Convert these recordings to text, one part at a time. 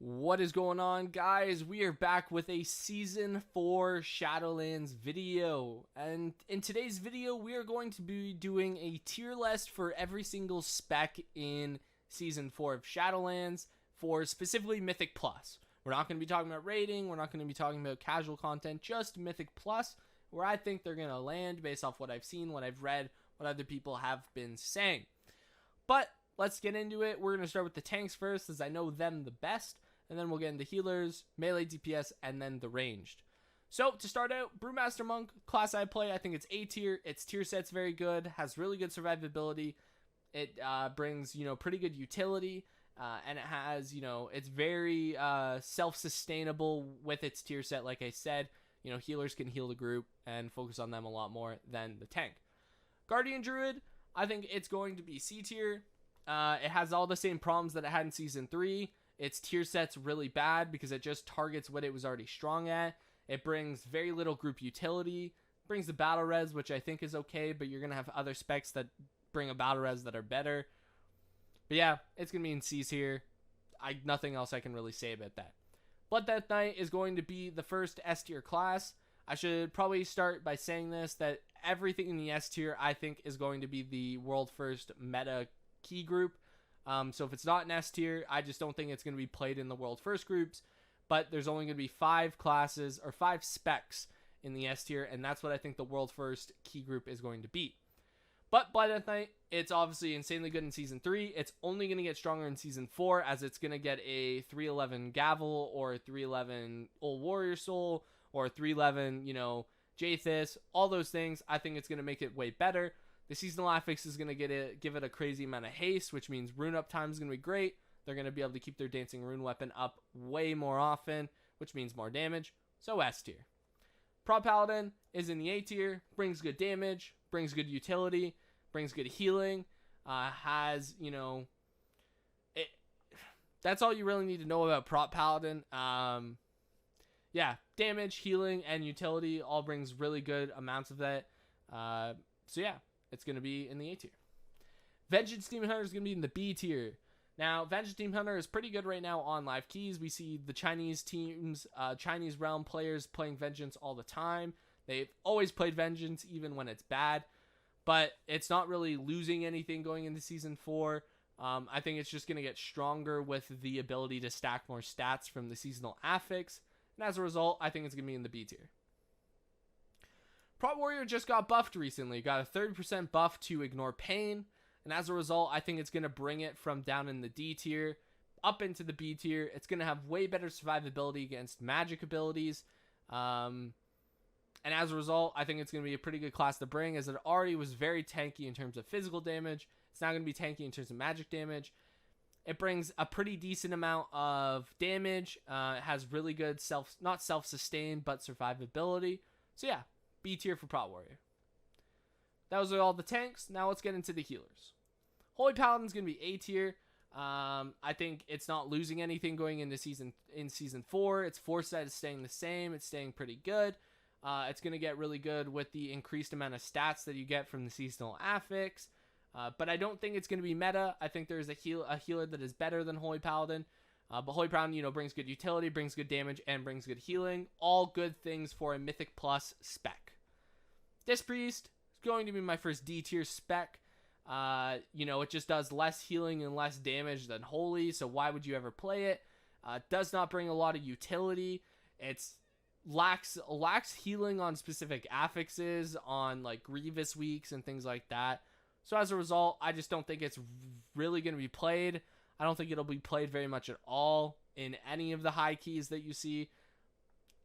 What is going on, guys? We are back with a Season 4 Shadowlands video. And in today's video, we are going to be doing a tier list for every single spec in Season 4 of Shadowlands for specifically Mythic Plus. We're not going to be talking about rating, we're not going to be talking about casual content, just Mythic Plus, where I think they're going to land based off what I've seen, what I've read, what other people have been saying. But let's get into it. We're going to start with the tanks first, as I know them the best. And then we'll get into healers, melee DPS, and then the ranged. So, to start out, Brewmaster Monk, class I play, I think it's A tier. Its tier set's very good, has really good survivability. It brings, pretty good utility. And it has, it's very self-sustainable with its tier set, like I said. Healers can heal the group and focus on them a lot more than the tank. Guardian Druid, I think it's going to be C tier. It has all the same problems that it had in Season 3. Its tier set's really bad because it just targets what it was already strong at. It brings very little group utility. Brings the battle res, which I think is okay, but you're going to have other specs that bring a battle res that are better. But yeah, it's going to be in C tier. Nothing else I can really say about that. Blood Death Knight is going to be the first S tier class. I should probably start by saying this, that everything in the S tier I think is going to be the world first meta key group. So if it's not an S tier, I just don't think it's going to be played in the world first groups. But there's only going to be 5 classes or 5 specs in the S tier, and that's what I think the world first key group is going to be. But Blood Death Knight, it's obviously insanely good in Season 3. It's only going to get stronger in Season 4, as it's going to get a 311 Gavel, or a 311 Old Warrior Soul, or 311, Jathis, all those things. I think it's going to make it way better. The seasonal affix is going to give it a crazy amount of haste, which means rune up time is going to be great. They're going to be able to keep their dancing rune weapon up way more often, which means more damage. So S tier. Prop Paladin is in the A tier, brings good damage, brings good utility, brings good healing, has, that's all you really need to know about Prop Paladin. Yeah, damage, healing, and utility all brings really good amounts of that. So yeah. It's going to be in the A tier. Vengeance Demon Hunter is going to be in the B tier. Now, Vengeance Demon Hunter is pretty good right now on live keys. We see the Chinese teams, Chinese realm players playing Vengeance all the time. They've always played Vengeance even when it's bad. But it's not really losing anything going into Season 4. I think it's just going to get stronger with the ability to stack more stats from the seasonal affix. And as a result, I think it's going to be in the B tier. Prot Warrior just got buffed recently. Got a 30% buff to ignore pain. And as a result, I think it's going to bring it from down in the D tier up into the B tier. It's going to have way better survivability against magic abilities. And as a result, I think it's going to be a pretty good class to bring, as it already was very tanky in terms of physical damage. It's now going to be tanky in terms of magic damage. It brings a pretty decent amount of damage. It has really good not self-sustain, but survivability. So yeah. B tier for Prot Warrior. Those are all the tanks. Now let's get into the healers. Holy Paladin's going to be A tier. I think it's not losing anything going into Season 4. Its force set is staying the same. It's staying pretty good. It's going to get really good with the increased amount of stats that you get from the seasonal affix. But I don't think it's going to be meta. I think there's a healer that is better than Holy Paladin. But Holy Paladin, brings good utility, brings good damage, and brings good healing. All good things for a Mythic Plus spec. This Priest is going to be my first D tier spec. It just does less healing and less damage than Holy, so why would you ever play it? Does not bring a lot of utility. It's lacks healing on specific affixes, on like Grievous weeks and things like that. So as a result, I just don't think it's really going to be played. I don't think it'll be played very much at all in any of the high keys that you see.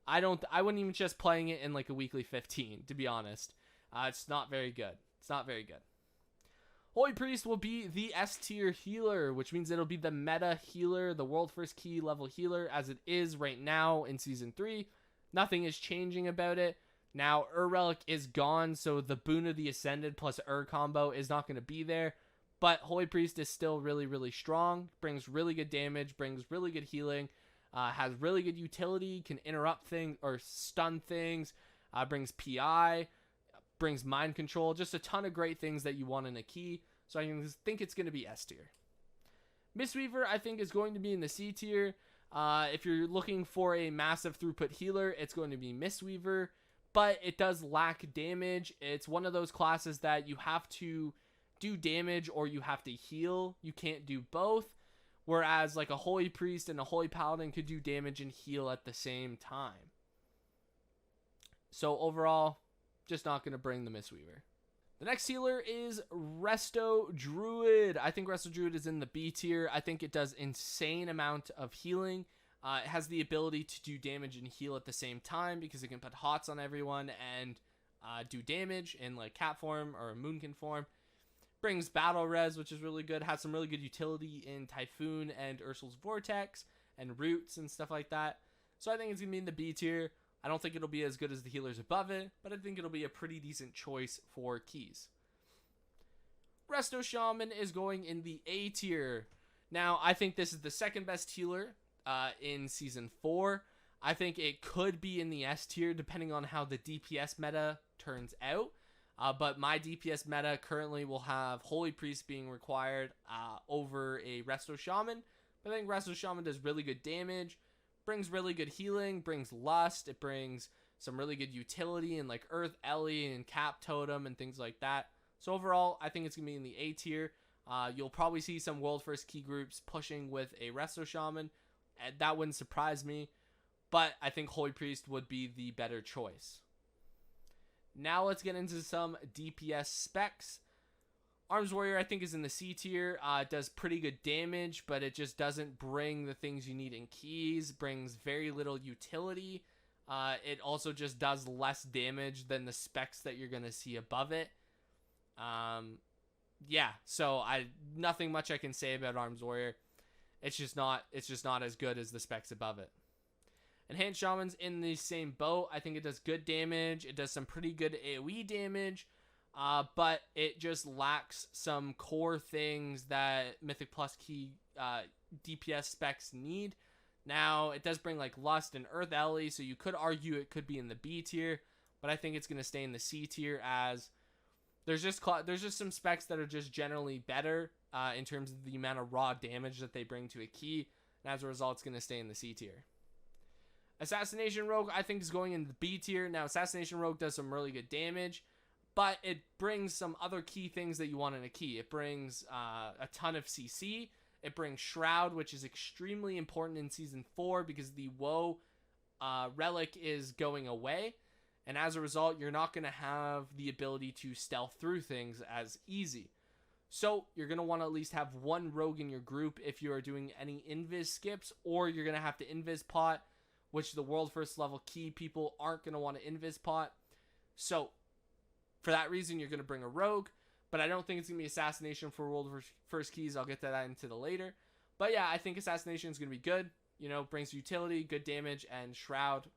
I wouldn't even just playing it in like a weekly 15, to be honest. It's not very good. It's not very good. Holy Priest will be the S tier healer, which means it'll be the meta healer, the world first key level healer, as it is right now in Season 3. Nothing is changing about it. Now, Relic is gone, so the Boon of the Ascended plus combo is not going to be there. But Holy Priest is still really, really strong. Brings really good damage, brings really good healing. Has really good utility, can interrupt things or stun things, brings PI, brings mind control, just a ton of great things that you want in a key. So I think it's going to be S tier. Mistweaver, I think, is going to be in the C tier. If you're looking for a massive throughput healer, it's going to be Mistweaver, but it does lack damage. It's one of those classes that you have to do damage or you have to heal. You can't do both. Whereas like a Holy Priest and a Holy Paladin could do damage and heal at the same time. So overall, just not going to bring the Mistweaver. The next healer is Resto Druid. I think Resto Druid is in the B tier. I think it does insane amount of healing. It has the ability to do damage and heal at the same time because it can put hots on everyone and do damage in like cat form or Moonkin form. Brings battle res, which is really good. Has some really good utility in Typhoon and Ursul's Vortex and Roots and stuff like that. So I think it's going to be in the B tier. I don't think it'll be as good as the healers above it, but I think it'll be a pretty decent choice for keys. Resto Shaman is going in the A tier. Now, I think this is the second best healer in Season 4. I think it could be in the S tier depending on how the DPS meta turns out. But my DPS meta currently will have Holy Priest being required over a Resto Shaman. But I think Resto Shaman does really good damage. Brings really good healing, brings lust, it brings some really good utility in like Earth Ellie and Cap Totem and things like that. So overall, I think it's going to be in the A tier. You'll probably see some World First Key groups pushing with a Resto Shaman, and that wouldn't surprise me, but I think Holy Priest would be the better choice. Now let's get into some DPS specs. Arms Warrior, I think, is in the C tier. It does pretty good damage, but it just doesn't bring the things you need in keys. Brings very little utility. It also just does less damage than the specs that you're going to see above it. Yeah, so nothing much I can say about Arms Warrior. It's just not as good as the specs above it. Enhanced Shaman's in the same boat. I think it does good damage. It does some pretty good AoE damage. But it just lacks some core things that Mythic Plus key DPS specs need. Now, it does bring like Lust and Earth Ellie, so you could argue it could be in the B tier, but I think it's going to stay in the C tier as there's just some specs that are just generally better in terms of the amount of raw damage that they bring to a key, and as a result, it's going to stay in the C tier. Assassination Rogue, I think, is going in the B tier. Now, Assassination Rogue does some really good damage, but it brings some other key things that you want in a key. It brings a ton of CC. It brings Shroud, which is extremely important in Season 4 because the Woe relic is going away. And as a result, you're not going to have the ability to stealth through things as easy. So you're going to want to at least have one rogue in your group if you are doing any invis skips, or you're going to have to invis pot, which the world first level key people aren't going to want to invis pot. So for that reason, you're going to bring a rogue, but I don't think it's going to be Assassination for World First Keys. I'll get to that into the later. But yeah, I think Assassination is going to be good. You know, brings utility, good damage, and Shroud.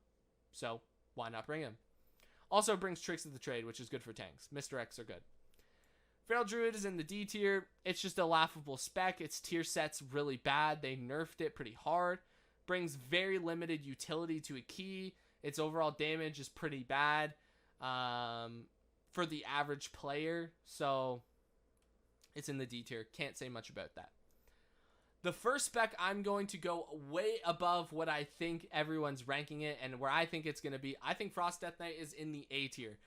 So why not bring him? Also brings Tricks of the Trade, which is good for tanks. Misdirects are good. Feral Druid is in the D tier. It's just a laughable spec. Its tier set's really bad. They nerfed it pretty hard. Brings very limited utility to a key. Its overall damage is pretty bad. For the average player, so it's in the D tier. Can't say much about that. The first spec, I'm going to go way above what I think everyone's ranking it and where I think it's going to be. I think Frost Death Knight is in the A tier.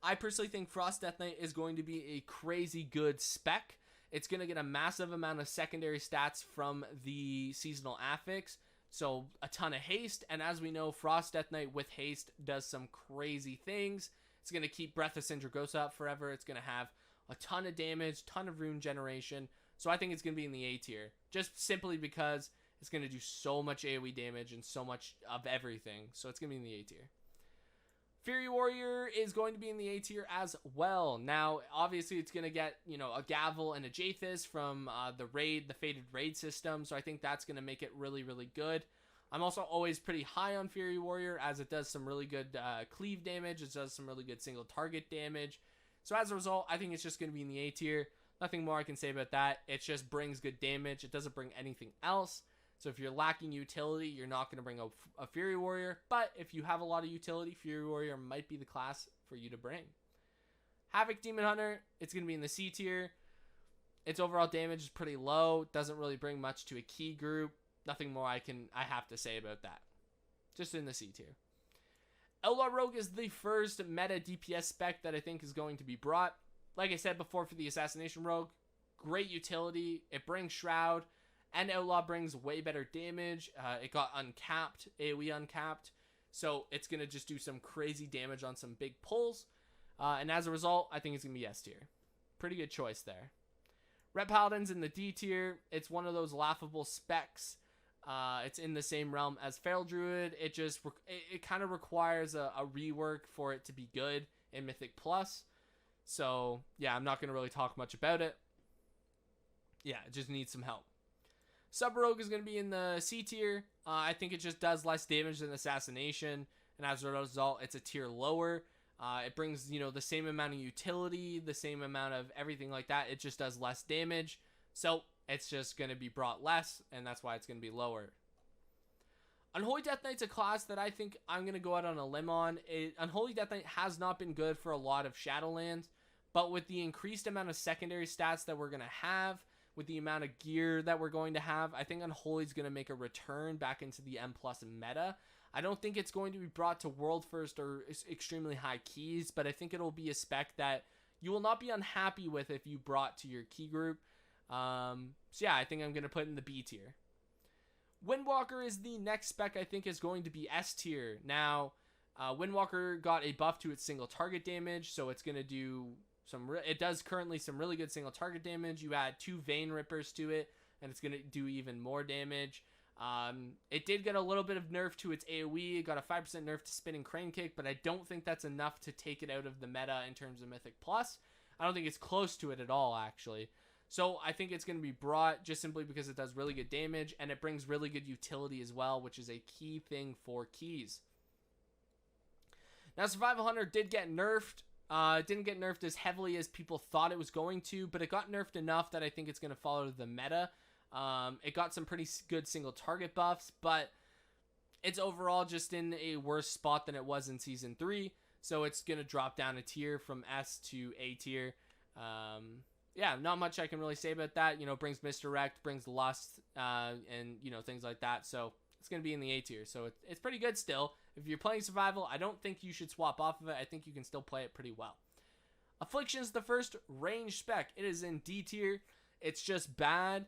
I personally think Frost Death Knight is going to be a crazy good spec. It's going to get a massive amount of secondary stats from the seasonal affix, so a ton of haste, and as we know, Frost Death Knight with haste does some crazy things. It's going to keep Breath of Sindragosa up forever. It's going to have a ton of damage, ton of rune generation. So I think it's going to be in the A tier. Just simply because it's going to do so much AoE damage and so much of everything. So it's going to be in the A tier. Fury Warrior is going to be in the A tier as well. Now, obviously, it's going to get, you know, a Gavel and a Jaethys from the Fated Raid system. So I think that's going to make it really, really good. I'm also always pretty high on Fury Warrior as it does some really good cleave damage. It does some really good single target damage. So as a result, I think it's just going to be in the A tier. Nothing more I can say about that. It just brings good damage. It doesn't bring anything else. So if you're lacking utility, you're not going to bring a Fury Warrior. But if you have a lot of utility, Fury Warrior might be the class for you to bring. Havoc Demon Hunter, it's going to be in the C tier. Its overall damage is pretty low. Doesn't really bring much to a key group. Nothing more I have to say about that. Just in the C tier. Outlaw Rogue is the first meta DPS spec that I think is going to be brought. Like I said before for the Assassination Rogue, great utility. It brings Shroud, and Outlaw brings way better damage. It got uncapped, AoE uncapped, so it's going to just do some crazy damage on some big pulls. And as a result, I think it's going to be S tier. Pretty good choice there. Ret Paladin's in the D tier. It's one of those laughable specs. It's in the same realm as Feral Druid. It kind of requires a rework for it to be good in Mythic Plus. So, yeah, I'm not going to really talk much about it. Yeah, it just needs some help. Sub Rogue is going to be in the C tier. I think it just does less damage than Assassination, and as a result, it's a tier lower. It brings, the same amount of utility, the same amount of everything like that. It just does less damage. So, it's just going to be brought less, and that's why it's going to be lower. Unholy Death Knight's a class that I think I'm going to go out on a limb on. Unholy Death Knight has not been good for a lot of Shadowlands, but with the increased amount of secondary stats that we're going to have, with the amount of gear that we're going to have, I think Unholy's going to make a return back into the M+ meta. I don't think it's going to be brought to World First or extremely high keys, but I think it'll be a spec that you will not be unhappy with if you brought to your key group. So yeah, I think I'm going to put it in the B tier. Windwalker is the next spec I think is going to be S tier. Now, Windwalker got a buff to its single target damage, so it's going to do it does currently some really good single target damage. You add 2 Vein Rippers to it, and it's going to do even more damage. It did get a little bit of nerf to its AoE. It got a 5% nerf to Spinning Crane Kick, but I don't think that's enough to take it out of the meta in terms of Mythic Plus. I don't think it's close to it at all, actually. So I think it's going to be brought just simply because it does really good damage, and it brings really good utility as well, which is a key thing for keys. Now, Survival Hunter did get nerfed. It didn't get nerfed as heavily as people thought it was going to, but it got nerfed enough that I think it's going to follow the meta. It got some pretty good single target buffs, but it's overall just in a worse spot than it was in Season 3, so it's going to drop down a tier from S to A tier. Yeah, not much I can really say about that. It brings Misdirect, brings Lust, and, things like that, so it's going to be in the A tier, so it's pretty good still. If you're playing Survival, I don't think you should swap off of it. I think you can still play it pretty well. Affliction is the first range spec. It is in D tier. It's just bad.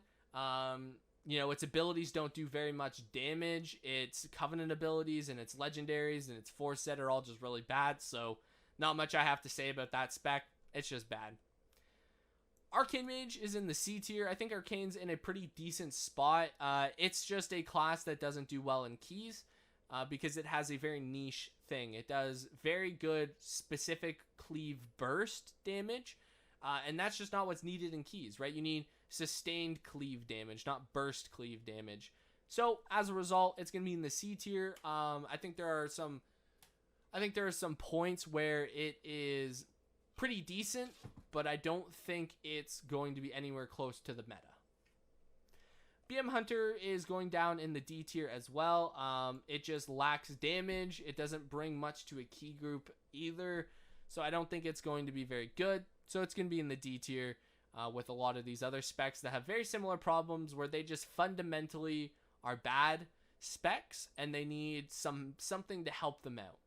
Its abilities don't do very much damage. Its Covenant abilities and its legendaries and its Force Set are all just really bad, so not much I have to say about that spec. It's just bad. Arcane Mage is in the C tier. I think Arcane's in a pretty decent spot. It's just a class that doesn't do well in keys. Because it has a very niche thing. It does very good specific cleave burst damage, and that's just not what's needed in keys, right? You need sustained cleave damage, not burst cleave damage. So as a result, it's going to be in the C tier. I think there are some points where it is pretty decent, but I don't think it's going to be anywhere close to the meta. BM Hunter is going down in the D tier as well. It just lacks damage. It doesn't bring much to a key group either. So I don't think it's going to be very good. So it's going to be in the D tier with a lot of these other specs that have very similar problems where they just fundamentally are bad specs and they need something to help them out.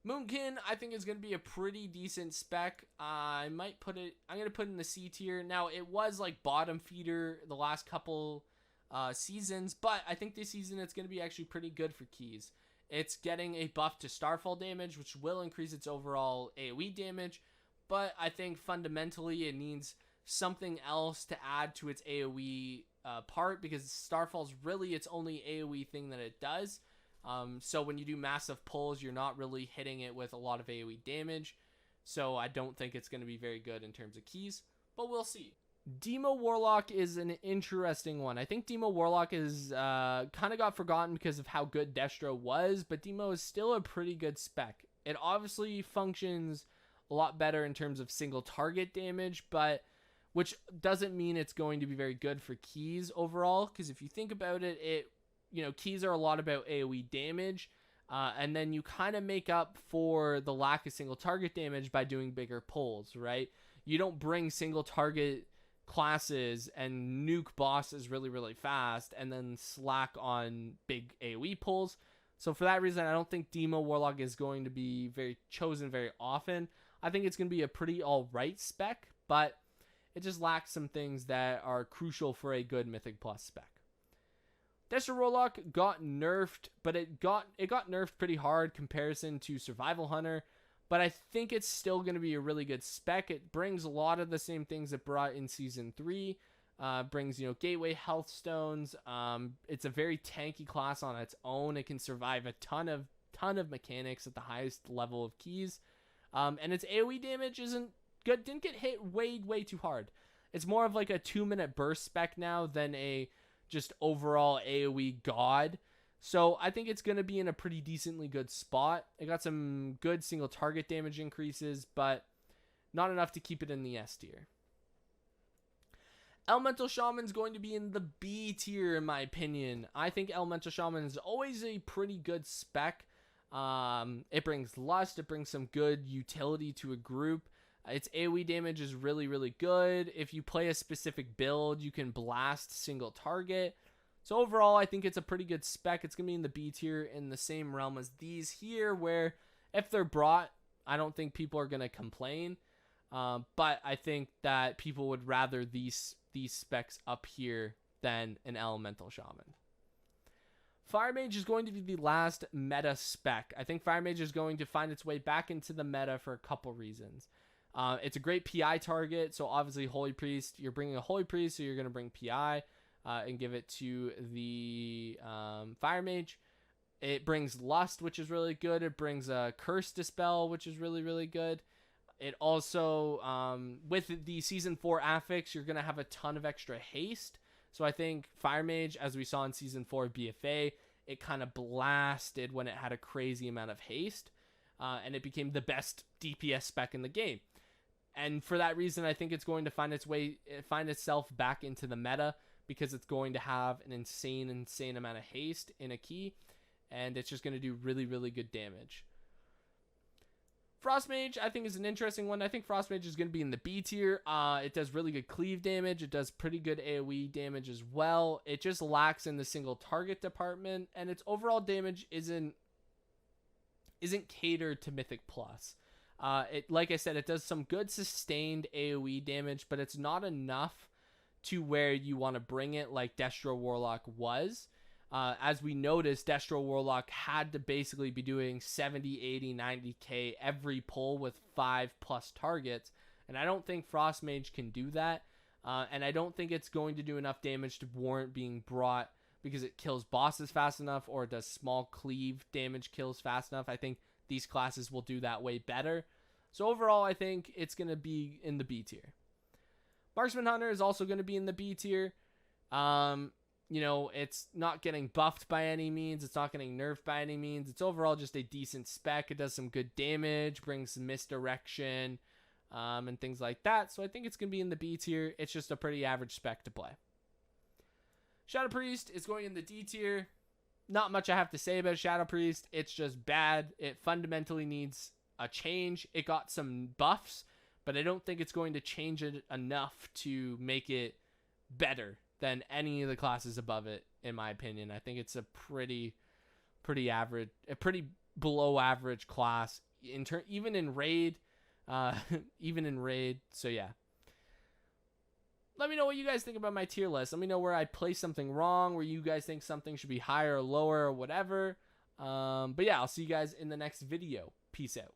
Moonkin, I think, is going to be a pretty decent spec. I'm going to put it in the C tier. Now, it was like bottom feeder the last couple seasons, but I think this season it's going to be actually pretty good for keys. It's getting a buff to Starfall damage, which will increase its overall AoE damage, but I think fundamentally it needs something else to add to its AoE part, because Starfall's really its only AoE thing that it does. So when you do massive pulls, you're not really hitting it with a lot of AoE damage. So I don't think it's going to be very good in terms of keys, but we'll see. Demo Warlock is an interesting one. I think Demo Warlock is kind of got forgotten because of how good Destro was, but Demo is still a pretty good spec. It obviously functions a lot better in terms of single target damage, but which doesn't mean it's going to be very good for keys overall, because if you think about it, keys are a lot about AoE damage, and then you kind of make up for the lack of single target damage by doing bigger pulls, right? You don't bring single target classes and nuke bosses really, really fast, and then slack on big AoE pulls. So for that reason, I don't think Demo Warlock is going to be chosen very often. I think it's going to be a pretty alright spec, but it just lacks some things that are crucial for a good Mythic Plus spec. Destro Warlock got nerfed, but it got nerfed pretty hard comparison to Survival Hunter. But I think it's still going to be a really good spec. It brings a lot of the same things it brought in Season 3. Brings, Gateway Health Stones. It's a very tanky class on its own. It can survive a ton of mechanics at the highest level of keys. And its AoE damage isn't good. Didn't get hit way too hard. It's more of like a 2-minute burst spec now than a just overall AoE god. So I think it's going to be in a pretty decently good spot. It got some good single target damage increases, but not enough to keep it in the S tier. Elemental Shaman's going to be in the B tier in my opinion. I think Elemental Shaman is always a pretty good spec. It brings lust, it brings some good utility to a group. Its AoE damage is really good. If you play a specific build, you can blast single target. So overall, I think it's a pretty good spec. It's going to be in the B tier in the same realm as these here, where if they're brought, I don't think people are going to complain. But I think that people would rather these specs up here than an Elemental Shaman. Fire Mage is going to be the last meta spec. I think Fire Mage is going to find its way back into the meta for a couple reasons. It's a great PI target, so obviously Holy Priest, you're bringing a Holy Priest, so you're going to bring PI. And give it to the Fire Mage. It brings Lust, which is really good. It brings a Curse Dispel, which is really good. It also, with the Season 4 affix, you're going to have a ton of extra haste. So I think Fire Mage, as we saw in Season 4 BFA, it kind of blasted when it had a crazy amount of haste. And it became the best DPS spec in the game. And for that reason, I think it's going to find itself back into the meta, because it's going to have an insane amount of haste in a key, and it's just going to do really good damage. Frost Mage, I think, is an interesting one. I think Frost Mage is going to be in the B tier. It does really good cleave damage. It does pretty good AoE damage as well. It just lacks in the single target department, and its overall damage isn't catered to Mythic Plus. Like I said, it does some good sustained AoE damage, but it's not enough to where you want to bring it like Destro Warlock was. As we noticed, Destro Warlock had to basically be doing 70, 80, 90k every pull with 5+ targets, and I don't think Frost Mage can do that, and I don't think it's going to do enough damage to warrant being brought because it kills bosses fast enough, or it does small cleave damage kills fast enough. I think these classes will do that way better. So overall, I think it's going to be in the B tier. Marksman Hunter is also going to be in the B tier. It's not getting buffed by any means. It's not getting nerfed by any means. It's overall just a decent spec. It does some good damage, brings some misdirection, and things like that. So I think it's going to be in the B tier. It's just a pretty average spec to play. Shadow Priest is going in the D tier. Not much I have to say about Shadow Priest. It's just bad. It fundamentally needs a change. It got some buffs, but I don't think it's going to change it enough to make it better than any of the classes above it, in my opinion. I think it's a pretty average, a pretty below average class, even in raid. So yeah. Let me know what you guys think about my tier list. Let me know where I place something wrong, where you guys think something should be higher or lower or whatever. But yeah, I'll see you guys in the next video. Peace out.